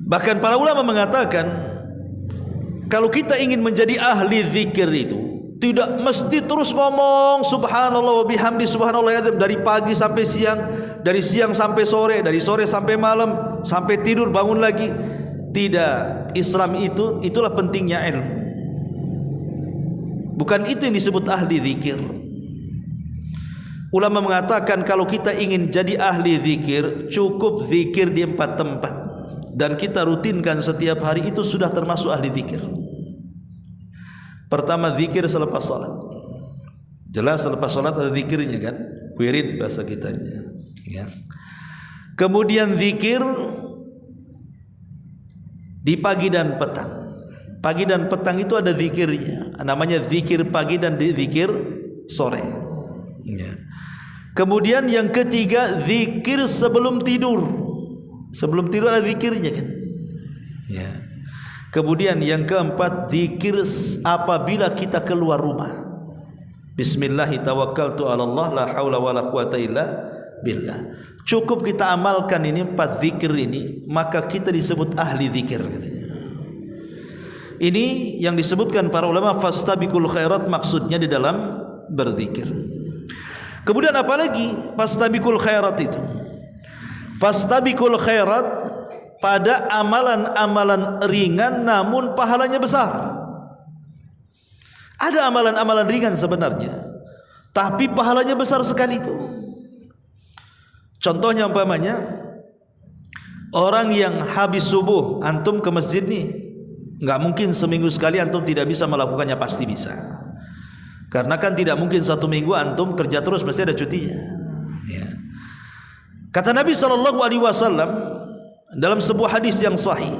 Bahkan para ulama mengatakan, kalau kita ingin menjadi ahli zikir itu, tidak mesti terus ngomong subhanallah wa bihamdi subhanallah dari pagi sampai siang, dari siang sampai sore, dari sore sampai malam, sampai tidur bangun lagi. Tidak. Islam itulah pentingnya ilmu. Bukan itu yang disebut ahli zikir. Ulama mengatakan kalau kita ingin jadi ahli zikir, cukup zikir di 4 tempat, dan kita rutinkan setiap hari, itu sudah termasuk ahli zikir. Pertama, zikir selepas salat. Jelas selepas salat ada zikirnya kan, wirid bahasa kitanya ya. Kemudian zikir di pagi dan petang. Pagi dan petang itu ada zikirnya, namanya zikir pagi dan zikir sore ya. Kemudian yang ketiga, zikir sebelum tidur. Sebelum tidur ada zikirnya kan ya. Kemudian yang keempat, zikir apabila kita keluar rumah. Bismillahi tawakkaltu ala Allah la haula wala quwata illa billah. Cukup kita amalkan ini 4 zikir ini, maka kita disebut ahli zikir katanya. Ini yang disebutkan para ulama, fastabiqul khairat, maksudnya di dalam berzikir. Kemudian apalagi fastabiqul khairat itu? Fastabiqul khairat pada amalan-amalan ringan namun pahalanya besar. Ada amalan-amalan ringan sebenarnya, tapi pahalanya besar sekali itu. Contohnya umpamanya orang yang habis subuh, antum ke masjid nih, nggak mungkin seminggu sekali antum tidak bisa melakukannya, pasti bisa. Karena kan tidak mungkin satu minggu antum kerja terus, mesti ada cutinya. Ya. Kata Nabi SAW dalam sebuah hadis yang sahih,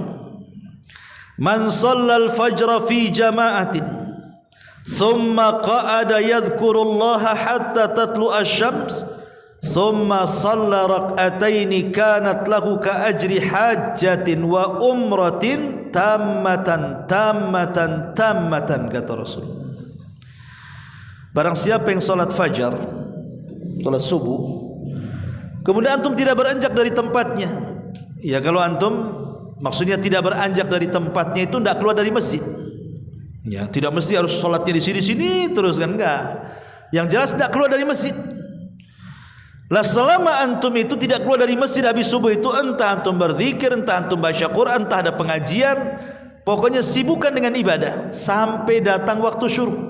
"Man shallal fajra fi jama'atin, thumma qa'ada yadhkurullaha hatta tatlu asy-syams, thumma shalla rak'ataini kanat lahu ka ajri hajjatin wa umratin tammatan tammatan tammatan," kata Rasul. Barang siapa yang salat fajar, salat subuh, kemudian antum tidak beranjak dari tempatnya. Ya, kalau antum maksudnya tidak beranjak dari tempatnya itu tidak keluar dari masjid. Ya, tidak mesti harus salatnya di sini terus kan, enggak. Yang jelas tidak keluar dari masjid. Lah selama antum itu tidak keluar dari masjid habis subuh itu, entah antum berzikir, entah antum baca Quran, entah ada pengajian, pokoknya sibukkan dengan ibadah sampai datang waktu syuruk.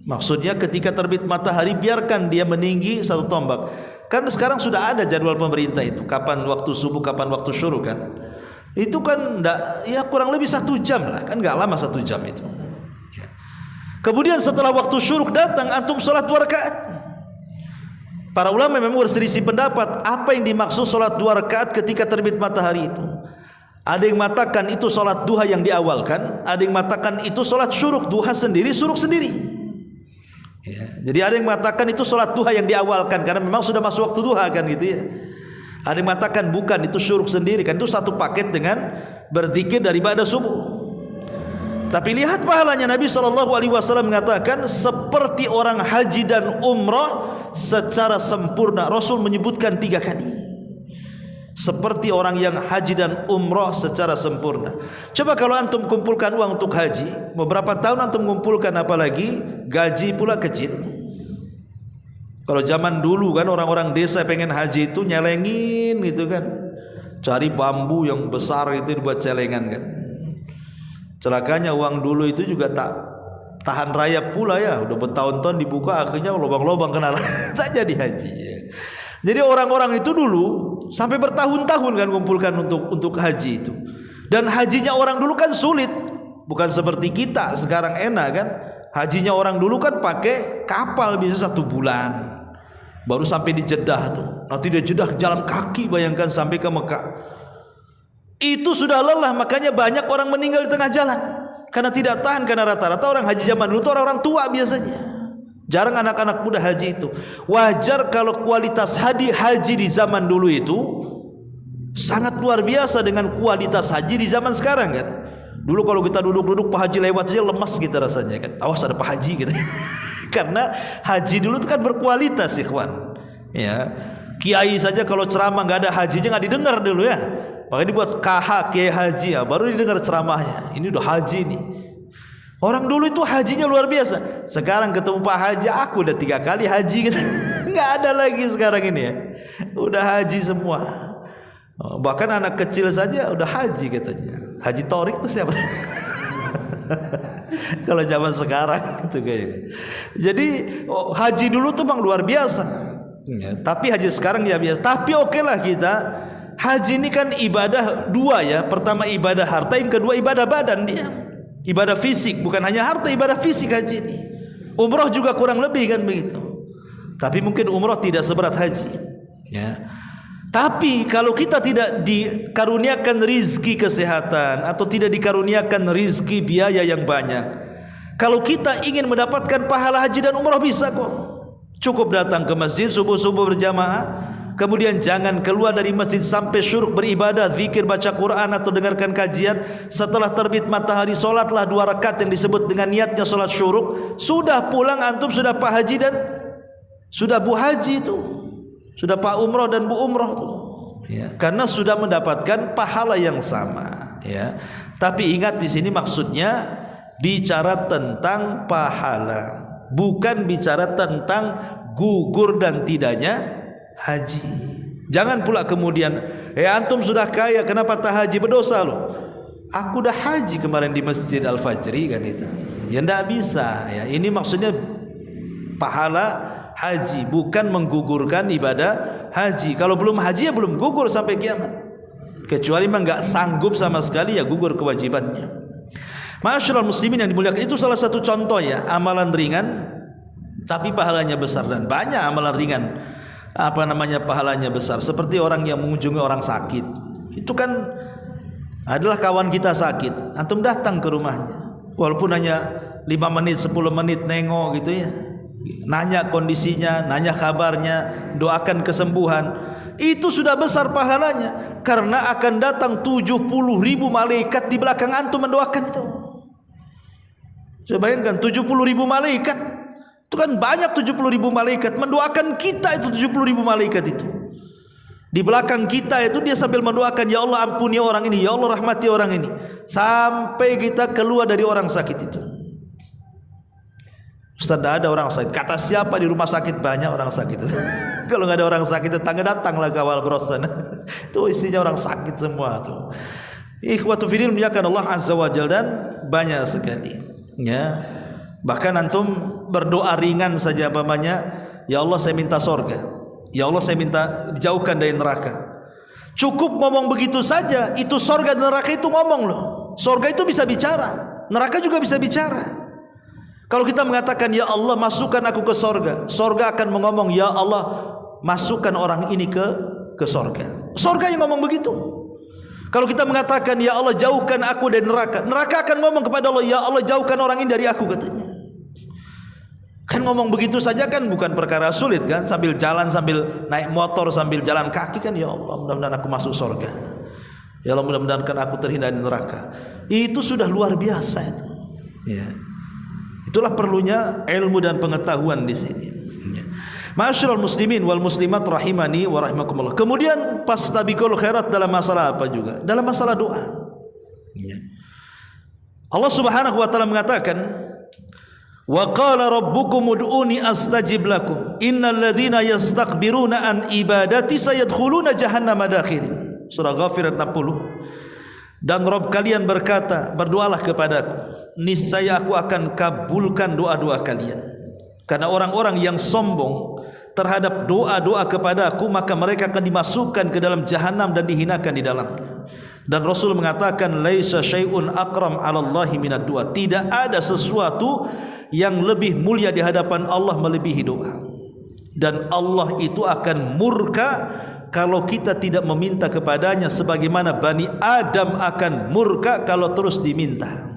Maksudnya ketika terbit matahari biarkan dia meninggi satu tombak. Kan sekarang sudah ada jadwal pemerintah itu, kapan waktu subuh, kapan waktu syuruk kan. Itu kan enggak, ya kurang lebih 1 jam lah, kan enggak lama 1 jam itu. Ya. Kemudian setelah waktu syuruk datang, antum salat 2 rakaat. Para ulama memang berselisih pendapat apa yang dimaksud salat 2 rakaat ketika terbit matahari itu. Ada yang mengatakan itu salat duha yang diawalkan, ada yang mengatakan itu salat syuruk, duha sendiri, syuruk sendiri. Ya, jadi ada yang mengatakan itu salat duha yang diawalkan karena memang sudah masuk waktu duha kan gitu ya. Ada yang mengatakan bukan, itu syuruk sendiri kan, itu satu paket dengan berzikir daripada subuh. Tapi lihat pahalanya, Nabi SAW mengatakan seperti orang haji dan umrah secara sempurna. Rasul menyebutkan 3 kali. Seperti orang yang haji dan umrah secara sempurna. Coba kalau antum kumpulkan uang untuk haji, beberapa tahun antum kumpulkan, apalagi gaji pula kecil. Kalau zaman dulu kan orang-orang desa pengen haji itu nyelengin gitu kan, cari bambu yang besar itu buat celengan kan. Celakanya uang dulu itu juga tak tahan rayap pula ya, udah bertahun-tahun dibuka akhirnya lubang-lubang kena tak jadi haji ya. Jadi orang-orang itu dulu sampai bertahun-tahun kan kumpulkan untuk haji itu. Dan hajinya orang dulu kan sulit, bukan seperti kita sekarang enak kan. Hajinya orang dulu kan pakai kapal bisa 1 bulan baru sampai di Jeddah tuh. Nanti di Jeddah jalan kaki, bayangkan sampai ke Mekah. Itu sudah lelah, makanya banyak orang meninggal di tengah jalan karena tidak tahan, karena rata-rata orang haji zaman dulu itu orang-orang tua biasanya. Jarang anak-anak muda haji itu. Wajar kalau kualitas haji di zaman dulu itu sangat luar biasa dengan kualitas haji di zaman sekarang kan. Dulu kalau kita duduk-duduk Pak Haji lewat saja lemas kita rasanya kan. Awas ada Pak Haji gitu. Karena haji dulu itu kan berkualitas ikhwan. Ya. Kiai saja kalau ceramah enggak ada hajinya enggak didengar dulu ya. Makanya dibuat KH Kiai Haji ya, baru didengar ceramahnya. Ini udah haji nih. Orang dulu itu hajinya luar biasa. Sekarang ketemu Pak Haji, aku udah 3 kali haji gitu. Nggak ada lagi sekarang ini ya. Udah haji semua. Bahkan anak kecil saja udah haji katanya. Haji Torik itu siapa? Kalau zaman sekarang gitu kayaknya. Jadi haji dulu tuh bang luar biasa. Ya, tapi haji sekarang ya biasa. Tapi oke lah kita. Haji ini kan ibadah 2 ya. Pertama ibadah harta, yang kedua ibadah badan dia. Ibadah fisik, bukan hanya harta, ibadah fisik haji ini. Umrah juga kurang lebih kan begitu. Tapi mungkin umrah tidak seberat haji. Ya. Tapi kalau kita tidak dikaruniakan rizki kesehatan atau tidak dikaruniakan rizki biaya yang banyak, kalau kita ingin mendapatkan pahala haji dan umrah bisa kok. Cukup datang ke masjid subuh-subuh berjamaah. Kemudian jangan keluar dari masjid sampai syuruk beribadah, zikir, baca Quran atau dengarkan kajian. Setelah terbit matahari solatlah 2 rakaat yang disebut dengan niatnya solat syuruk. Sudah pulang antum sudah Pak Haji dan sudah Bu Haji itu. Sudah Pak Umroh dan Bu Umroh itu. Ya, karena sudah mendapatkan pahala yang sama ya. Tapi ingat di sini maksudnya bicara tentang pahala, bukan bicara tentang gugur dan tidaknya haji. Jangan pula kemudian Antum sudah kaya, kenapa tak haji? Berdosa loh. Aku dah haji kemarin di Masjid Al-Fajri kan itu. Ya enggak bisa ya. Ini maksudnya pahala haji, bukan menggugurkan ibadah haji. Kalau belum haji ya belum gugur sampai kiamat. Kecuali memang enggak sanggup sama sekali ya gugur kewajibannya. Ma'asyiral muslimin yang dimuliakan, itu salah satu contoh ya, amalan ringan tapi pahalanya besar. Dan banyak amalan ringan pahalanya besar, seperti orang yang mengunjungi orang sakit. Itu kan adalah kawan kita sakit, antum datang ke rumahnya, walaupun hanya 5 menit 10 menit nengok gitu ya, nanya kondisinya, nanya kabarnya, doakan kesembuhan, itu sudah besar pahalanya, karena akan datang 70.000 malaikat di belakang antum mendoakan itu. Coba bayangkan 70.000 malaikat, itu kan banyak. 70.000 malaikat mendoakan kita, itu 70.000 malaikat itu di belakang kita itu, dia sambil mendoakan, ya Allah ampuni orang ini, ya Allah rahmati orang ini, sampai kita keluar dari orang sakit itu. Ustaz, tidak ada orang sakit. Kata siapa? Di rumah sakit banyak orang sakit. Kalau nggak ada orang sakit, tetangga datanglah kawal berosan. Itu isinya orang sakit semua tuh. Ikhwatu fillah muliakan Allah azza wajalla, dan banyak sekali ya. Bahkan antum berdoa ringan saja, umpamanya, ya Allah saya minta surga, ya Allah saya minta dijauhkan dari neraka. Cukup ngomong begitu saja, itu surga dan neraka itu ngomong loh. Surga itu bisa bicara, neraka juga bisa bicara. Kalau kita mengatakan ya Allah masukkan aku ke surga, surga akan mengomong ya Allah masukkan orang ini ke surga. Surga yang ngomong begitu. Kalau kita mengatakan ya Allah jauhkan aku dari neraka, neraka akan ngomong kepada Allah, ya Allah jauhkan orang ini dari aku, katanya. Kan ngomong begitu saja kan bukan perkara sulit kan, sambil jalan, sambil naik motor, sambil jalan kaki kan, ya Allah mudah-mudahan aku masuk surga, ya Allah mudah-mudahan aku terhindar dari neraka. Itu sudah luar biasa itu ya. Itulah perlunya ilmu dan pengetahuan di sini. Ma'asyiral muslimin wal muslimat rahimani wa rahimakumullah. Kemudian fastabiqul khairat dalam masalah apa juga? Dalam masalah doa. Allah Subhanahu wa taala mengatakan, wa qala rabbukum ud'uni astajib lakum innal ladzina yastakbiruna an ibadati sayadkhuluna jahannama dakhirin. Surah Ghafir 60. Dan Rabb kalian berkata, berdoalah kepadaku, niscaya aku akan kabulkan doa-doa kalian. Karena orang-orang yang sombong terhadap doa-doa kepadaku, maka mereka akan dimasukkan ke dalam jahanam dan dihinakan di dalamnya. Dan Rasul mengatakan, laisa syai'un akram 'ala Allahi minad du'a. Tidak ada sesuatu yang lebih mulia di hadapan Allah melebihi doa. Dan Allah itu akan murka kalau kita tidak meminta kepadanya, sebagaimana Bani Adam akan murka kalau terus diminta.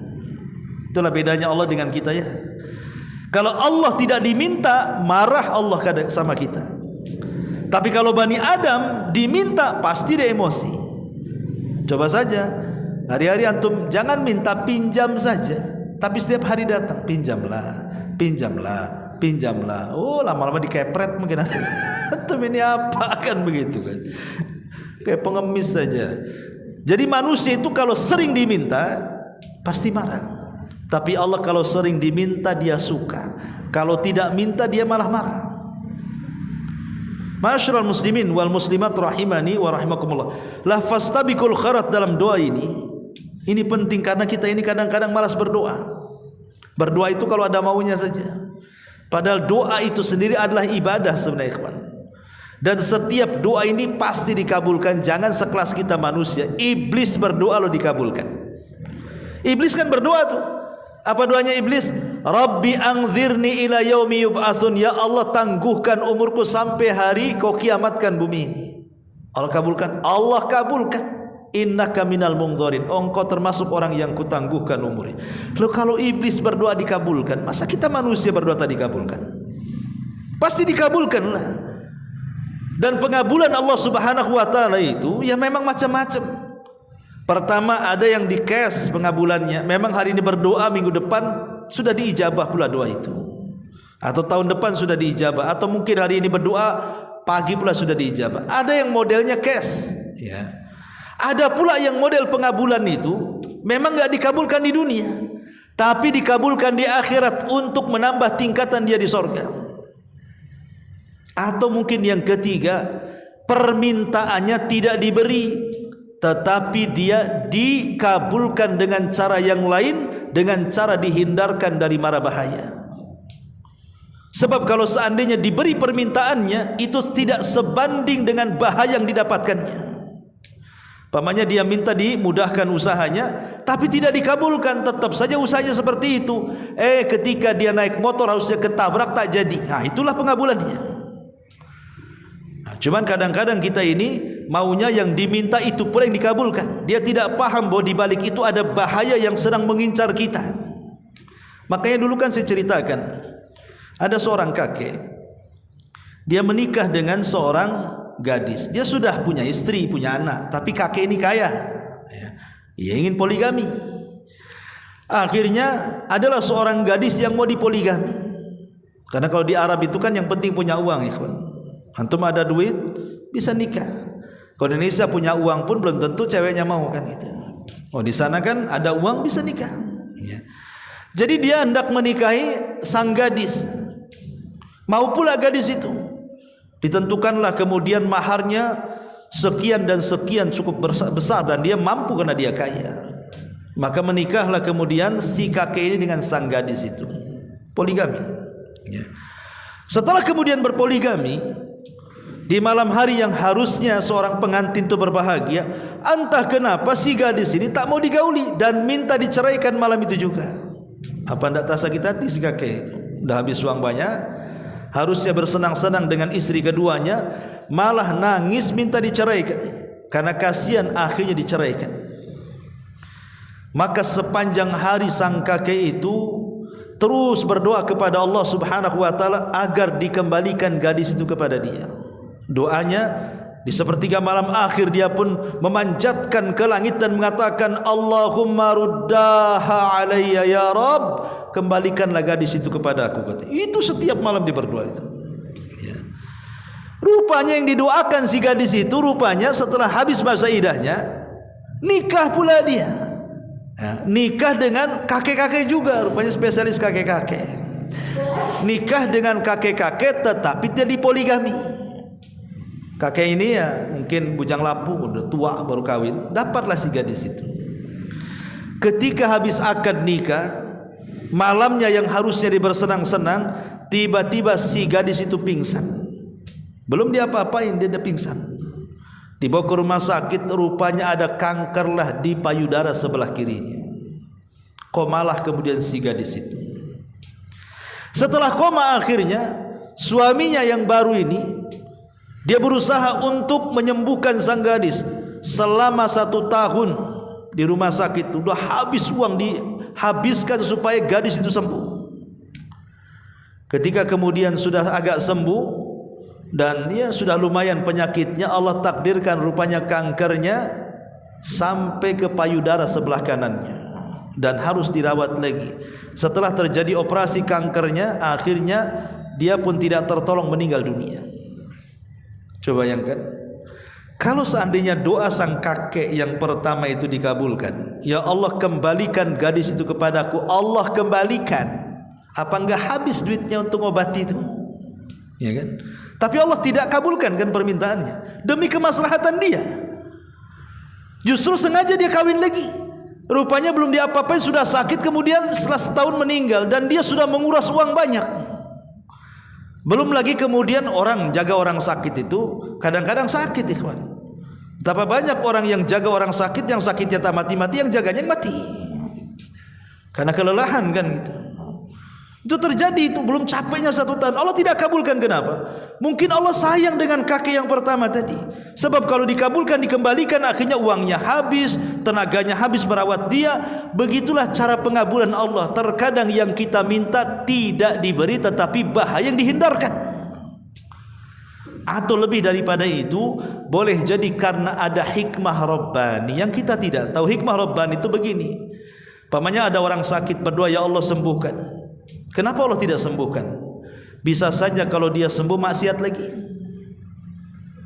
Itulah bedanya Allah dengan kita ya. Kalau Allah tidak diminta, marah Allah sama kita. Tapi kalau Bani Adam diminta, pasti dia emosi. Coba saja, hari-hari antum jangan minta pinjam saja, tapi setiap hari datang, pinjamlah, pinjamlah, pinjamlah. Oh, lama-lama dikepret mungkin. Antum ini apa kan begitu kan? Kayak pengemis saja. Jadi manusia itu kalau sering diminta pasti marah. Tapi Allah kalau sering diminta dia suka. Kalau tidak minta dia malah marah. Ma'asyiral muslimin wal muslimat rahimani wa rahimakumullah. La fastabiqul khairat dalam doa ini penting, karena kita ini kadang-kadang malas berdoa. Berdoa itu kalau ada maunya saja. Padahal doa itu sendiri adalah ibadah sebenarnya, ikhwan. Dan setiap doa ini pasti dikabulkan. Jangan sekelas kita manusia. Iblis berdoa lo dikabulkan. Iblis kan berdoa tuh. Apa doanya iblis? Rabbi anzirni ila yaumi yub'atsun. Ya Allah tangguhkan umurku sampai hari kau kiamatkan bumi ini. Allah kabulkan. Allah kabulkan. Innaka minal mungdharin. Engkau termasuk orang yang kutangguhkan umurnya. Lalu kalau iblis berdoa dikabulkan, masa kita manusia berdoa tak dikabulkan? Pasti dikabulkan lah. Dan pengabulan Allah Subhanahu wa taala itu ya memang macam-macam. Pertama ada yang di cash pengabulannya. Memang hari ini berdoa, minggu depan sudah diijabah pula doa itu. Atau tahun depan sudah diijabah, atau mungkin hari ini berdoa pagi pula sudah diijabah. Ada yang modelnya cash ya. Ada pula yang model pengabulan itu memang enggak dikabulkan di dunia, tapi dikabulkan di akhirat untuk menambah tingkatan dia di surga. Atau mungkin yang ketiga, permintaannya tidak diberi, tetapi dia dikabulkan dengan cara yang lain, dengan cara dihindarkan dari mara bahaya. Sebab kalau seandainya diberi permintaannya, itu tidak sebanding dengan bahaya yang didapatkannya. Pamannya dia minta dimudahkan usahanya, tapi tidak dikabulkan, tetap saja usahanya seperti itu. Ketika dia naik motor harusnya ketabrak, tak jadi. Nah, itulah pengabulannya. Nah, cuman kadang-kadang kita ini maunya yang diminta itu pula yang dikabulkan. Dia tidak paham bahwa di balik itu ada bahaya yang sedang mengincar kita. Makanya dulu kan saya ceritakan, ada seorang kakek, dia menikah dengan seorang gadis. Dia sudah punya istri, punya anak, tapi kakek ini kaya, dia ingin poligami. Akhirnya adalah seorang gadis yang mau dipoligami. Karena kalau di Arab itu kan yang penting punya uang, ya kawan. Antum ada duit bisa nikah. Kalau di Indonesia punya uang pun belum tentu ceweknya mau kan gitu. Oh, di sana kan ada uang bisa nikah. Ya. Jadi dia hendak menikahi sang gadis. Mau pula gadis itu. Ditentukanlah kemudian maharnya sekian dan sekian, cukup besar, dan dia mampu karena dia kaya. Maka menikahlah kemudian si kakek ini dengan sang gadis itu, poligami. Ya. Setelah kemudian berpoligami, di malam hari yang harusnya seorang pengantin itu berbahagia, entah kenapa si gadis ini tak mau digauli dan minta diceraikan malam itu juga. Apa tidak tak sakit hati si kakek itu? Sudah habis uang banyak, harusnya bersenang-senang dengan istri keduanya, malah nangis minta diceraikan karena kasihan akhirnya diceraikan. Maka sepanjang hari sang kakek itu terus berdoa kepada Allah Subhanahu wa taala agar dikembalikan gadis itu kepada dia. Doanya di sepertiga malam akhir dia pun memanjatkan ke langit dan mengatakan, Allahumma ruddaha alayya ya Rabb, kembalikanlah gadis itu kepada aku. Itu setiap malam dia berdoa itu. Ya. Rupanya yang didoakan si gadis itu, rupanya setelah habis masa idahnya nikah pula dia. Ya, nikah dengan kakek-kakek juga, rupanya spesialis kakek-kakek. Nikah dengan kakek-kakek tetapi dia dipoligami. Kakek ini ya mungkin bujang lapuk, udah tua baru kawin, dapatlah si gadis itu. Ketika habis akad nikah, malamnya yang harusnya dia bersenang-senang, tiba-tiba si gadis itu pingsan. Belum dia apa-apain, dia udah pingsan. Dibawa ke rumah sakit, rupanya ada kanker lah di payudara sebelah kirinya. Komalah kemudian si gadis itu. Setelah koma akhirnya suaminya yang baru ini, dia berusaha untuk menyembuhkan sang gadis. Selama 1 tahun di rumah sakit, sudah habis uang dihabiskan supaya gadis itu sembuh. Ketika kemudian sudah agak sembuh dan dia sudah lumayan penyakitnya, Allah takdirkan rupanya kankernya sampai ke payudara sebelah kanannya dan harus dirawat lagi. Setelah terjadi operasi kankernya, akhirnya dia pun tidak tertolong, meninggal dunia. Coba bayangkan, kalau seandainya doa sang kakek yang pertama itu dikabulkan, ya Allah kembalikan gadis itu kepadaku, Allah kembalikan, apa enggak habis duitnya untuk obati itu? Ya kan? Tapi Allah tidak kabulkan kan permintaannya demi kemaslahatan dia. Justru sengaja dia kawin lagi. Rupanya belum diapa-apain sudah sakit, kemudian setelah setahun meninggal dan dia sudah menguras uang banyak. Belum lagi kemudian orang jaga orang sakit itu kadang-kadang sakit, ikhwan. Betapa banyak orang yang jaga orang sakit, yang sakitnya tak mati-mati, yang jaganya yang mati karena kelelahan kan gitu. Itu terjadi, itu belum capeknya 1 tahun Allah tidak kabulkan. Kenapa? Mungkin Allah sayang dengan kakek yang pertama tadi. Sebab kalau dikabulkan, dikembalikan, akhirnya uangnya habis, tenaganya habis merawat dia. Begitulah cara pengabulan Allah. Terkadang yang kita minta tidak diberi, tetapi bahaya yang dihindarkan. Atau lebih daripada itu, boleh jadi karena ada hikmah Rabbani yang kita tidak tahu. Hikmah Rabbani itu begini, pamannya ada orang sakit berdoa, ya Allah sembuhkan. Kenapa Allah tidak sembuhkan? Bisa saja kalau dia sembuh maksiat lagi.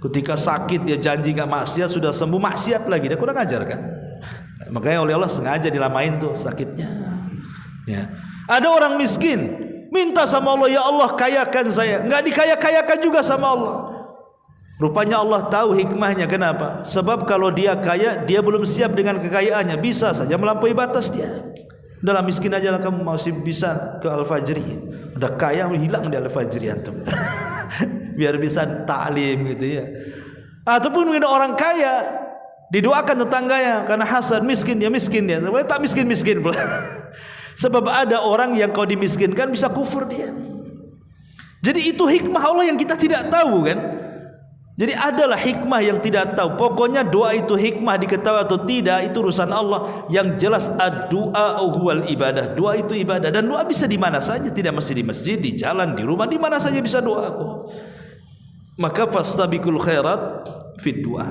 Ketika sakit dia janji gak maksiat, sudah sembuh maksiat lagi, dia kurang ajar kan? Makanya oleh Allah sengaja dilamain tuh sakitnya. Ya. Ada orang miskin minta sama Allah, ya Allah kayakan saya, nggak dikaya-kayakan juga sama Allah. Rupanya Allah tahu hikmahnya. Kenapa? Sebab kalau dia kaya, dia belum siap dengan kekayaannya, bisa saja melampaui batas dia. Dalam miskin aja lah kamu masih bisa ke Al-Fajri. Udah kaya hilang di Al-Fajri antum. Biar bisa ta'lim gitu ya. Ataupun mungkin orang kaya didoakan tetangganya karena hasad, miskin dia, tak miskin pula. Sebab ada orang yang kau dimiskinkan bisa kufur dia. Jadi itu hikmah Allah yang kita tidak tahu kan. Jadi adalah hikmah yang tidak tahu. Pokoknya doa itu hikmah diketahui atau tidak itu urusan Allah. Yang jelas ad-du'a huwal ibadah. Doa itu ibadah, dan doa bisa di mana saja, tidak mesti di masjid, di jalan, di rumah, di mana saja bisa doa. Maka fastabiqul khairat fid du'a.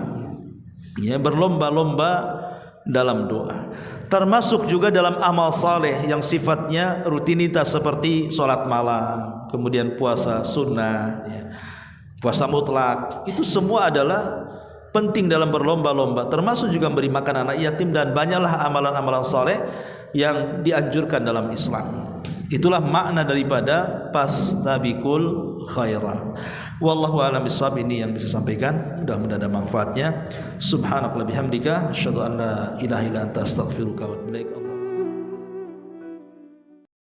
Ya, berlomba-lomba dalam doa. Termasuk juga dalam amal saleh yang sifatnya rutinitas seperti sholat malam, kemudian puasa sunnah, ya, puasa mutlak. Itu semua adalah penting dalam berlomba-lomba. Termasuk juga memberi makan anak yatim, dan banyaklah amalan-amalan saleh yang dianjurkan dalam Islam. Itulah makna daripada fastabiqul khairat. Wallahu a'lam bishawab. Ini yang bisa sampaikan, mudah-mudahan ada manfaatnya. Subhanakallahumma bihamdika asyhadu an la ilaha illa anta astaghfiruka wa atubu ilaik.